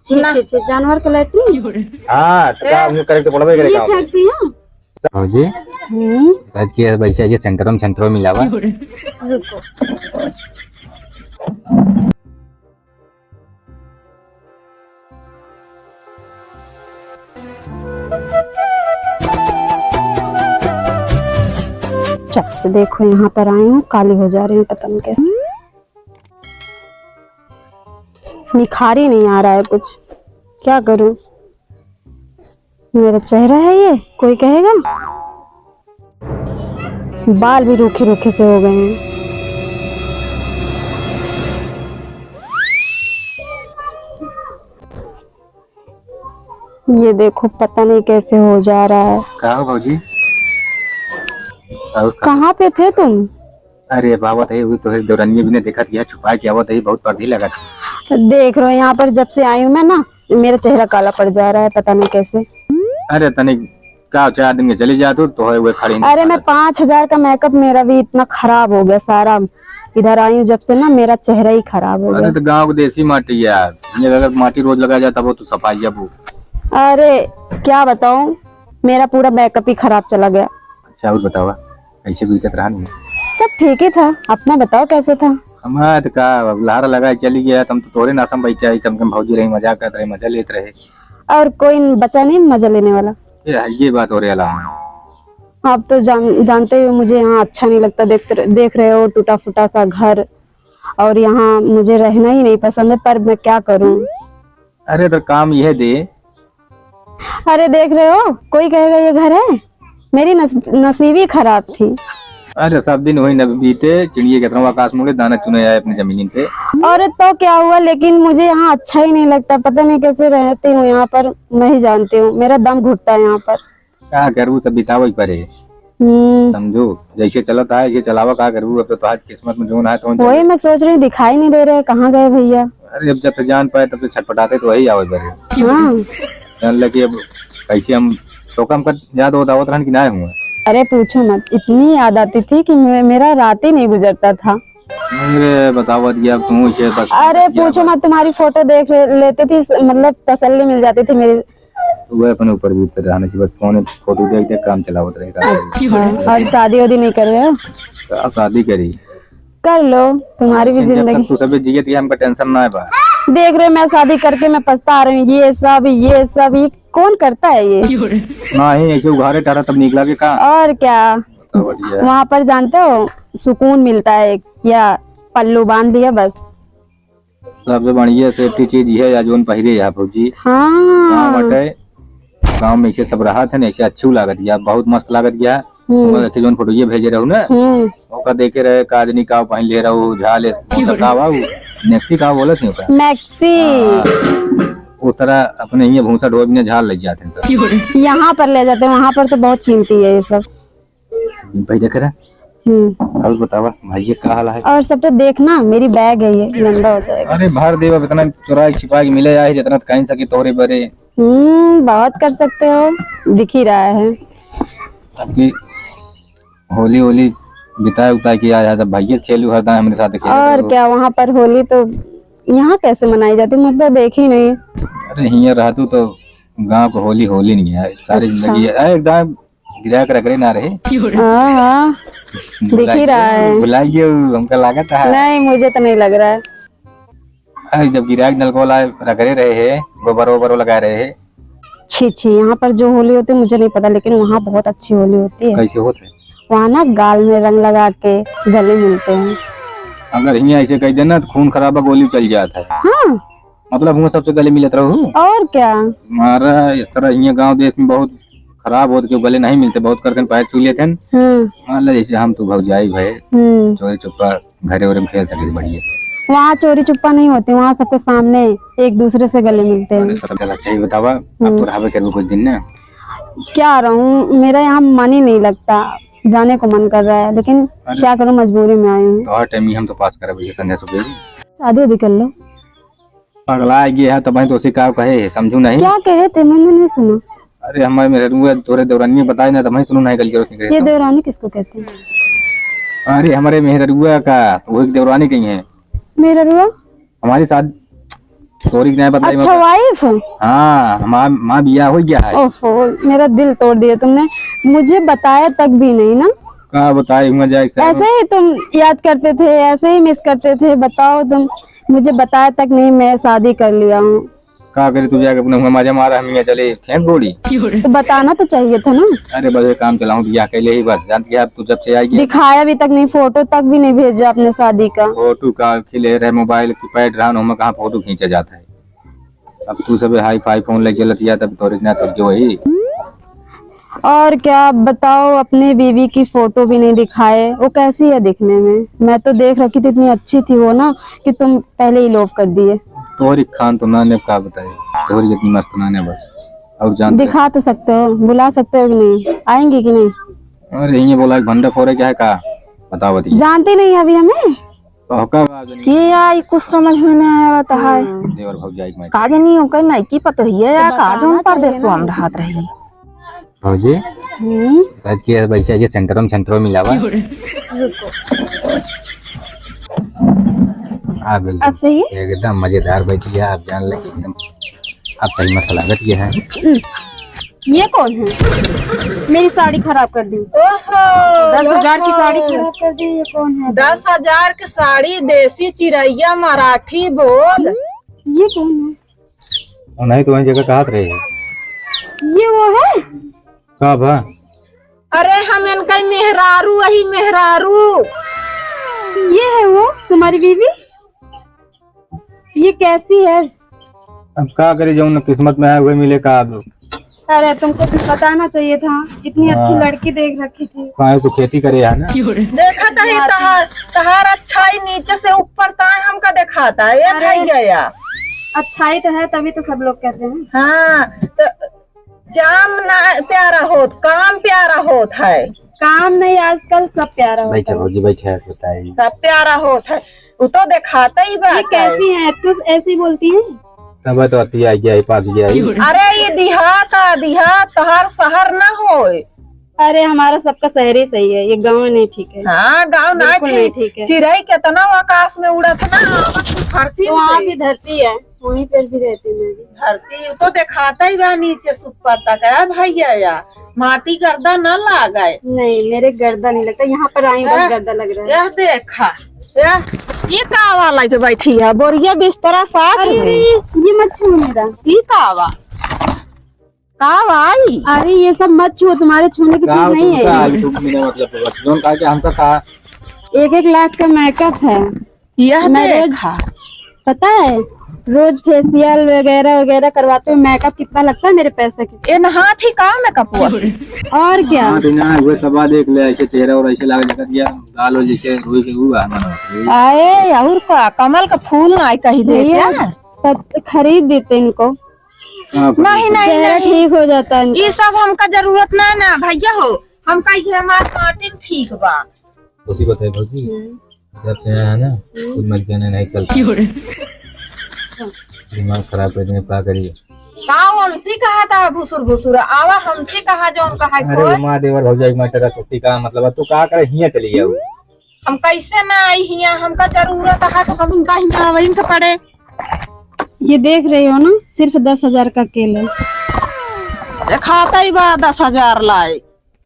छी छी छी, जानवर का लैट्रिन। हाँ तो क्या हम करेक्ट बोलबे करे ये काम फैक्ट्री है। भौजी आज की वैसे ये सेंटर में मिलावा रुको। जब से देखो यहाँ पर आई हूँ काली हो जा रही हूँ, पता नहीं कैसे। निखार ही नहीं आ रहा है कुछ, क्या करूं। मेरा चेहरा है ये, कोई कहेगा। बाल भी रूखे रूखे से हो गए हैं। ये देखो पता नहीं कैसे हो जा रहा है। कहाँ भौजी कहाँ पे थे तुम? अरे बाबा थे वो तो दौरानी भी ने देखा किया छुपा के आवत है, बहुत पर्दी लगा था। देख रहे हो यहाँ पर जब से आई हूँ मैं ना, मेरा चेहरा काला पड़ जा रहा है, पता नहीं कैसे। अरे तनिक का 4 दिन के चली जा तो है वो खड़ी। अरे मैं 5,000 का मेकअप, मेरा भी इतना खराब हो गया सारा। इधर आई हूँ जब से ना, मेरा चेहरा ही खराब हो गया। अरे तो गांव की देसी माटी यार, ये अगर माटी रोज लगा जाता वो तो सफाई अब। अरे क्या बताऊं, मेरा पूरा मेकअप ही खराब चला गया। अच्छा और बतावा कैसे बीतत रहा नहीं? सब ठीक ही था, अपना बताओ कैसे था? हमारा तो का लहरा लगा चली गया, तुम तो तोरे नासम बैठा ही, तुम भौजी रही मजाक करते रहे, मजा लेते रहे। और कोई बचा नहीं मजा लेने वाला। ये बात हो रही है। आप तो जानते हो मुझे यहाँ अच्छा नहीं लगता। देख रहे हो टूटा फूटा सा घर, और यहाँ मुझे रहना ही नहीं पसंद है, पर मैं क्या करूँ। अरे तो काम यह दे। अरे देख रहे हो, कोई कहेगा ये घर है। मेरी नसीबी खराब थी। अरे सब दिन वही न बीते, चिड़िया कहता हूँ आकाश मुड़े दाना चुने आए अपनी जमीन पे। और तो क्या हुआ, लेकिन मुझे यहाँ अच्छा ही नहीं लगता, पता नहीं कैसे रहती हूँ यहाँ पर, मैं ही जानती हूँ। मेरा दम घुटता है यहाँ पर। क्या करूँ, सब बितावा ही पड़े, समझो। जैसे चलता है ये चलावा, क्या करूँ, अब तो आज किस्मत में जो ना है तो वही मैं सोच रही हूँ, दिखाई नहीं दे रहे, कहाँ गए भैया। अरे अब जब से जान पाए तब से छटपटाते तो वही आवे बड़े। हाँ जान लगे अब कैसे हम तो कम कर याद होता होता रहन कि ना हुआ। अरे पूछो मत, इतनी याद आती थी कि मेरा रात ही नहीं गुजरता था। अरे बताओ दिया तुम इसे बस। अरे पूछो मत, तुम्हारी फोटो देख लेती थी, मतलब तसल्ली मिल जाती थी मेरी। वो अपने ऊपर भी उतर रहने चाहिए, बस फोन फोटो देखते काम चलावत रहेगा। अच्छा, और शादी वादी नहीं कर रहे हो? अब शादी करी कर लो, तुम्हारी भी जिंदगी। तू सब जिये थी, हमका टेंशन ना है बा। देख रहे मैं शादी करके मैं पछता रही हूँ, ये सब ये कौन करता है ये? नहीं ऐसे उघारे टारा तब निकला के का। और क्या, वहाँ पर जानते हो सुकून मिलता है, या पल्लू बांध दिया बस। सबसे बढ़िया सेफ्टी चीज ये है जोन पहिरे या भौजी। हाँ गाँव में ऐसे सब रहा था ना, ऐसे अच्छी लागत गया, बहुत मस्त लागत गया। जोन फोटो ये भेजे रहू ना, ओका देखे रहे काजनी का पहन ले रहू, झाले नेक्सी का बोलत नहीं मैक्सी। उस तरह अपने ये भूसा ढोब में झाल लग जाते हैं सब। यहाँ पर ले जाते हैं, वहाँ पर तो बहुत कीमती है ये सब। भाई देख रहा। और बतावा भाई ये क्या हाल है? और सब तो देखना, मेरी बैग है ये, गंदा हो जाएगा। अरे भर दे, इतना चुरा छिपा के मिले जाए जितना कहीं सके तोरे बरे। बहुत कर सकते हो, दिख ही रहा है। ताकि होली होली बिताए उताए के आया सब भाई खेलू हरदा हमारे साथ खेल। और क्या, वहाँ पर होली तो यहाँ कैसे मनाई जाती, मतलब देखी नहीं। अरे हियाँ रहतू तो गांव को होली होली नहीं है, सारी जिंदगी है एकदम गिरा कर रखे ना रहे। हाँ दिख ही रहा है। बुलाइए हमका लागत है। नहीं मुझे तो नहीं लग रहा है। अरे जब गिरा नलकोला रगड़े रहे है, गोबर वोबर लगा रहे है। छी छी, यहाँ पर जो होली होती है मुझे नहीं पता, लेकिन वहाँ बहुत अच्छी होली होती है। कैसे होते है? वहाँ ना गाल में रंग लगा के गले मिलते हैं। अगर हियाँ ऐसे कह देना तो खून खराबा गोली चल जाता है। हाँ मतलब हूँ सबसे गले मिलत रहूं। और क्या, हमारा इस तरह यहाँ गांव देश में बहुत खराब होते क्यों गले नहीं मिलते, बहुत करके पैर छू लेते हैं। मतलब जैसे हम तो भौजाई भाई चोरी चुप्पा घरे वरे में खेल सके बढ़िया से। वहाँ चोरी चुप्पा नहीं होती, वहाँ सबके सामने एक दूसरे से गले मिलते हैं। अच्छा ही बतावा, अब तो रहा करूँ कुछ दिन ना। क्या रहूं, मेरा यहाँ मन ही नहीं लगता, जाने को मन कर रहा है, लेकिन क्या करूं, मजबूरी में आई हूँ। तो टाइम हम तो पास करे संध्या सुबह शादी भी कर लो। पगला गया है तब तो उसी का कहे समझू नहीं। क्या कहे थे, मैंने नहीं सुना। अरे हमारे मेरे तोरे देवरानी बताए ना, तो सुनू नहीं गल। ये देवरानी किसको कहते हैं? अरे हमारे मेहरुआ का वो देवरानी कहीं है। मेहरुआ हमारी शादी तोरी नहीं बताई अच्छा वाइफ। हाँ माँ बिया हो गया है। ओहो मेरा दिल तोड़ दिया तुमने, मुझे बताया तक भी नहीं ना। कहा बताई हुआ जाए ऐसे ही तुम याद करते थे, ऐसे ही मिस करते थे, बताओ तुम, मुझे बताया तक नहीं। मैं शादी कर लिया हूँ। कहा करे तू जाके अपना मजा मारा, हम यहाँ चले खेत बोली तो बताना तो चाहिए था ना। अरे बस काम चलाऊं बिया अकेले ही बस, जानती है तू जब से आई है। दिखाया भी तक नहीं, फोटो तक भी नहीं भेजा अपने शादी का। फोटो का खिले रहे मोबाइल की पैड रहा हूँ, कहाँ फोटो खींचा जाता है। अब तू सब हाई फाई फोन ले चलती है तब तो ना तो जो ही। और क्या बताओ, अपने बीवी की फोटो भी नहीं दिखाए। वो कैसी है दिखने में? मैं तो देख रखी थी, इतनी अच्छी थी वो ना कि तुम पहले ही लोभ कर दिए। तोहरी खान तो ना ने का बताए, तोहरी इतनी मस्त ना ने बस। और जानते दिखा तो सकते हो, बुला सकते हो कि नहीं? आएंगी कि नहीं? अरे ये बोला भंडा फोड़े क्या है का बताओ बती। जानते नहीं अभी हमें कि यार कुछ समझ में नहीं आवत है। देवर भौजाई में का जानी ओकर नहीं की पता है या का जोन परदेश में रहत रही। भौजी आज की बैठे ये सेंटर में मिलावा आप अब सही है? एकदम मजेदार बैठी है, आप जान लगे एकदम। आप सही मसला गट ये है। ये कौन है? मेरी साड़ी खराब कर दी। ओहो 10,000 की साड़ी खराब कर दी। ये कौन है? 10,000 की साड़ी, देसी चिरैया मराठी बोल। ये कौन है? नहीं तो वही जगह कहा रहे हैं। ये वो है? कब है? अरे हम इनका मेहरारू, वही मेहरारू। ये है वो तुम्हारी बीवी? ये कैसी है? अब क्या करे, जो उन किस्मत में है वही मिले का। अब अरे तुमको भी बताना चाहिए था, इतनी अच्छी लड़की देख रखी थी। कहाँ तो खेती करे है ना। देखा था ही तहार अच्छाई नीचे से ऊपर तक हमका दिखाता है ये भैया। अच्छाई तो है तभी तो सब लोग कहते हैं। हाँ तो जाम ना प्यारा होत, काम प्यारा होत है। काम नहीं, आजकल सब प्यारा होता बैठे है। भौजी बैठे बताइए। सब प्यारा होत है, वो तो दिखाता ही ये बात है। कैसी है? तो ऐसी बोलती है। तब तो अति आई गया पास गया। अरे ये देहात तहार शहर ना होए। अरे हमारा सबका शहर ही सही है, ये गांव नहीं ठीक है। हाँ गाँव ना बिल्कुल नहीं ठीक है। चिड़ै कितना आकाश में उड़त ना, धरती तो वहाँ भी धरती है, वहीं पर भी रहती मैं भी। धरती तो दिखाता ही बा नीचे से ऊपर तक है भैया। या माटी गर्दा न लागे। नहीं मेरे गर्दा नहीं लगता, यहाँ पर आई बस गर्दा लग रहा है। यह देखा ये कावा लगे बैठी है, बोरिया बिस्तरा साथ अरे में। ये मत छुओ मेरा। ये कावा आई। अरे ये सब मत छुओ, तुम्हारे छूने की चीज नहीं है ये। मतलब जोन कहा कि हमका कहा 1-1 लाख का मेकअप है। यह मैं रोज, देखा पता है रोज फेशियल वगैरह वगैरह करवाते हुए मेकअप कितना लगता है मेरे पैसे के। इन हाथ ही काम में कपुआ। और क्या। हाँ तो ना वो सब देख ले, ऐसे चेहरा और ऐसे लगा जगह दिया गाल हो जैसे रुई के हुआ ना। आए और का कमल का फूल ना कही दे भैया खरीद देते इनको, नहीं नहीं चेहरा नहीं, ठीक हो जाता है इनका। ये सब हमका जरूरत ना ना भैया हो। हम कही हमार माटी ठीक बा। उसी बताए भौजी जब से आया है ना कुछ मत कहने नहीं चलता, दिमाग खराब कर देने पा करिए। गाँव हमसे कहा था भुसुर भुसुर आवा, हमसे कहा जो उनका है अरे माँ देवर भौजाई मटर कुर्सी का मतलब तू कहा करे हिया चली जाऊ। हम कैसे ना आई हिया, हमका जरूरत है तो हम इनका ही वहीं के पड़े। ये देख रही हो ना, सिर्फ 10,000 का केला। खाता ही बा 10,000 लाए।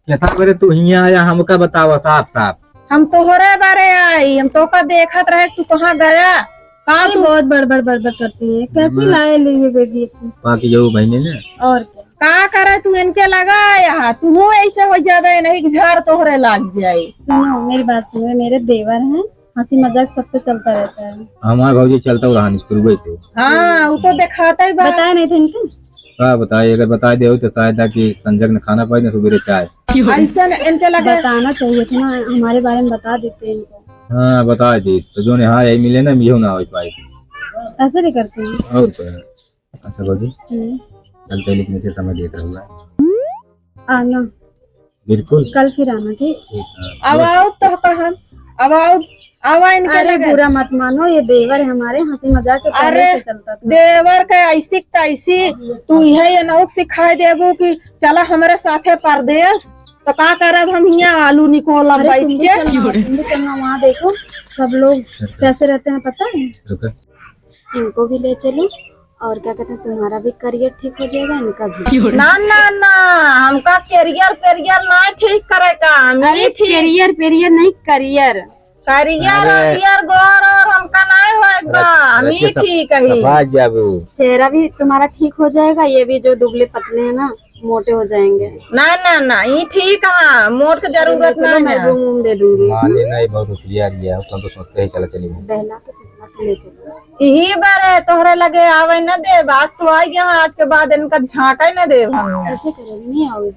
यथा करे तू हिया आया हमका बतावा साफ साफ। हम तोहरे बारे आई, हम तो का देखत रहे तू कहाँ गया। कहाँ तू बहुत बड़बड़ करती है, कैसी लाए लिए बेबी तू। बाकी जो महीने ने और क्या का करे तू इनके लगाया, तू ऐसे हो जावे नहीं झाड़ तोहरे लग जाये। सुनो मेरी बात सुनो, मेरे देवर हैं, हंसी मजाक सबसे चलता रहता है। हमारा भौजी चलता रहा शुरू से। हाँ वो तो दिखाता ही बा। बताया नहीं था इनको? क्या बताए, अगर बता दे तो शायद कि संजग ने खाना पाई ना सुबह चाय। ऐसे इनके लगे बताना चाहिए था ना, हमारे बारे में बता देते हैं इनको। हाँ बता दी तो जो ने हाँ यही मिले ना यू ना हो पाए। ऐसे भी करते हैं। और क्या। अच्छा भौजी चलते लेकिन इसे समय देता हुआ आना बिल्कुल कल फिर आना ठीक। अब आओ तो कहा अब आओ आवा इनके अरे लगे। बुरा मत मानो, ये देवर है हमारे, हंसी मजाक के पहले अरे से चलता था। देवर के ऐसी तैसी तू यही नौक सिखाई देबू कि चला हमारे साथे परदेश तो का करब हम यहाँ आलू निकोला अरे बैठ तुम भी के। चलना, तुम भी चलना, वहाँ देखो सब लोग कैसे रहते हैं पता है। इनको भी ले चलो और क्या कहते हैं तुम्हारा भी करियर ठीक हो जाएगा, इनका भी। ना ना ना, हमका करियर पेरियर ना ठीक करेगा, अरे करियर पेरियर नहीं, करियर करियर और गोर और हमका नहीं होएगा, हम ही ठीक है। चेहरा भी तुम्हारा ठीक हो जाएगा, ये भी जो दुबले पतले हैं ना मोटे हो जाएंगे। ना ना ना, ये ठीक है, मोट की जरूरत चलो नहीं मैं है। रूम दे दूंगी। माने नहीं बहुत होशियार गया, उसका तो सोचते ही चला चली गई। बहला के फिसला के ले चलो। यही बारे तोहरे लगे आवे न दे, आज तो आई गया, आज के बाद इनका झांका ही न दे। ऐसे करोगे नहीं आओगे।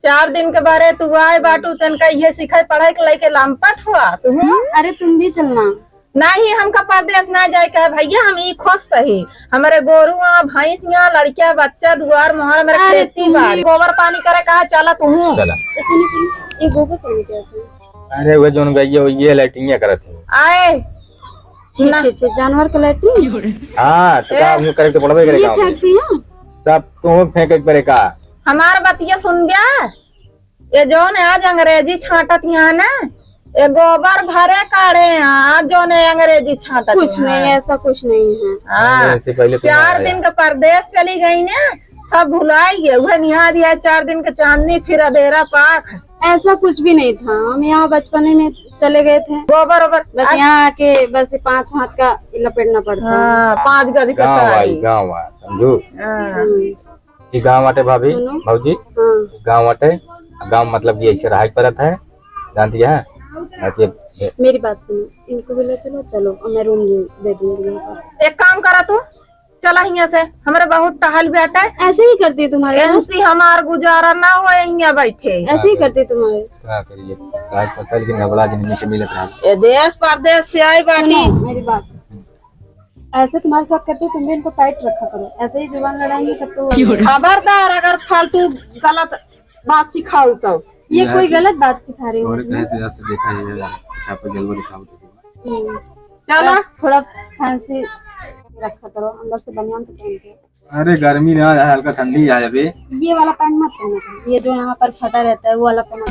4 दिन के बारे तू आए बाटू तनका ये सिखाई पढ़ाई के लेके लामपट हुआ तू। अरे तुम भी चलना। नहीं हमका परदेश ना जाए का भैया, हम ही खुश सही, हमारे गोरुआ भैंसिया लड़किया बच्चा दुआर मोहर मेरे खेती बाड़ी गोबर पानी करे कहा चला तू। चला सुनो सुनो, ये गोबर पानी क्या होता है? अरे वो जोन गई है ये लाइटिंग करत है। आए छी छी छी, जानवर का लैट्रिन। हां तो का हम करके पड़बे ये करेगा फेंकती हो? सब तू फेंक एक बारे का। हमार बतिया सुन गया, ये जोन आज अंग्रेजी छाटत यहाँ ना, ये गोबर भरे काढ़े यहाँ जो ने अंग्रेजी छाटत। कुछ नहीं, ऐसा कुछ नहीं है। हाँ, इससे पहले तो 4 दिन का परदेश चली गई ना, सब भुलाई गए, वह निहा दिया 4 दिन के चांदनी फिर अधेरा पाख। ऐसा कुछ भी नहीं था, हम यहाँ बचपने में चले गए थे, गोबर ओबर बस यहाँ आके बस 5 हाथ का लपेटना पड़ता है। हाँ, 5 गज का गांव साड़ी। आई गांव आ समझू हाँ, कि गांव वाटे भाभी सुनो। भौजी हाँ, गांव वाटे गांव मतलब ये ऐसे रहाई परत है जानती है। ये मेरी बात सुनो, इनको भी ले चलो, चलो और मैं रूम दे दूंगी यहाँ पर। एक काम करा तू, चला यहाँ से, हमारे बहुत टहल बैठे, ऐसे ही करती है तुम्हारे यहाँ? ऐसी हमार गुजारा ना हो यहाँ बैठे। ऐसे ही करती है तुम्हारे। क्या करिए आज पता लेकिन घबरा दिन से मिलत रहा। ये देश परदेश से आई बाटी। सुनो मेरी बात, ऐसे तुम्हारे साथ करते तुम भी इनको टाइट रखा करो, ऐसे ही जुबान लड़ाएंगे तब तो। खबरदार अगर फालतू गलत बात सिखाऊ तो। ये कोई गलत बात सिखा रही हूँ। देखा है आप जलवा दिखाओ चलो थोड़ा फैंसी रखा करो, अंदर से बनियान तो पहन के। अरे गर्मी ना है, हल्का ठंडी आ जाए। ये वाला पैंट मत पहनो, ये जो यहाँ पर फटा रहता है वो वाला पहनो।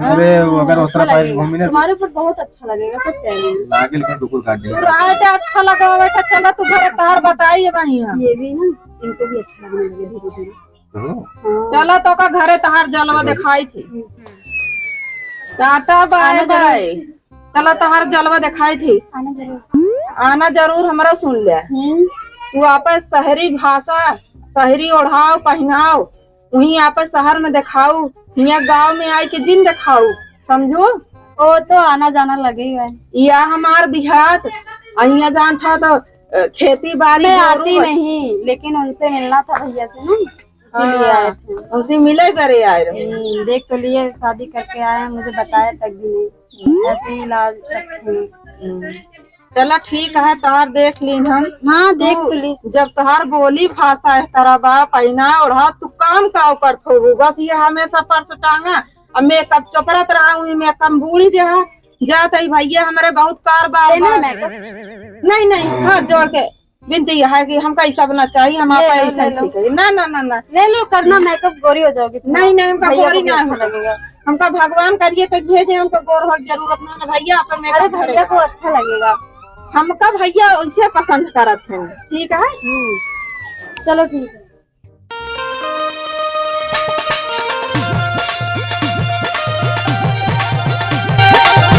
अरे वो अगर उसरा पाए घूमी ना तुम्हारे ऊपर बहुत अच्छा लगेगा, कुछ कह रही हूँ। आगे के टुकुर काट दे। राय तो अच्छा लगा हुआ है, चलो तू घर तार बताइए बढ़िया। ये भी ना इनको भी अच्छा लगने लगे धीरे धीरे। हाँ। चलो तो का घरे तहार जलवा दिखाई थी, टाटा बाय बाय। चलो तहार जलवा दिखाई थी, आना जरूर। आना जरूर, हमारा सुन लिया। तू आपस शहरी भाषा, शहरी ओढ़ाओ पहनाओ, वहीं आपस शहर में दिखाऊ, यहाँ गांव में आई के जिन दिखाऊ, समझो। ओ तो आना जाना लगेगा। या हमार देहात यहाँ जान था तो खेती बाड़ी मैं आती नहीं, लेकिन उनसे मिलना था भैया से ना, इसीलिए आए थे। उनसे मिले करे आए रहे। देख तो लिए, शादी करके आए हैं, मुझे बताया तक भी नहीं, ऐसे ही लाज रखे हैं। चला ठीक है, तहार देख ली हम। हाँ देख तो ली। जब तहार बोली भाषा है तरह बा पहना ओढ़ा, तू काम का ऊपर थोबू, बस ये हमेशा पर्स टांगा अब मेकअप चपरत रहा हूँ, मेकअप बूढ़ी जहाँ जात है भैया, हमारे बहुत कारबार नहीं नहीं, हाथ जोड़ के बिनती यह है कि हमका ऐसा बना चाहिए, हम आपका ऐसा ठीक है। ना ना ना ना, ले लो, करना मेकअप गोरी हो जाओगी। नहीं नहीं, हमका गोरी ना अच्छा लगेगा। हमका भगवान करिए कि भेजे, हमको गोर हो जरूरत ना भैया, आपका अरे मेकअप भैया को अच्छा लगेगा। हमका भैया उनसे पसंद करत है। ठीक है, चलो ठीक है।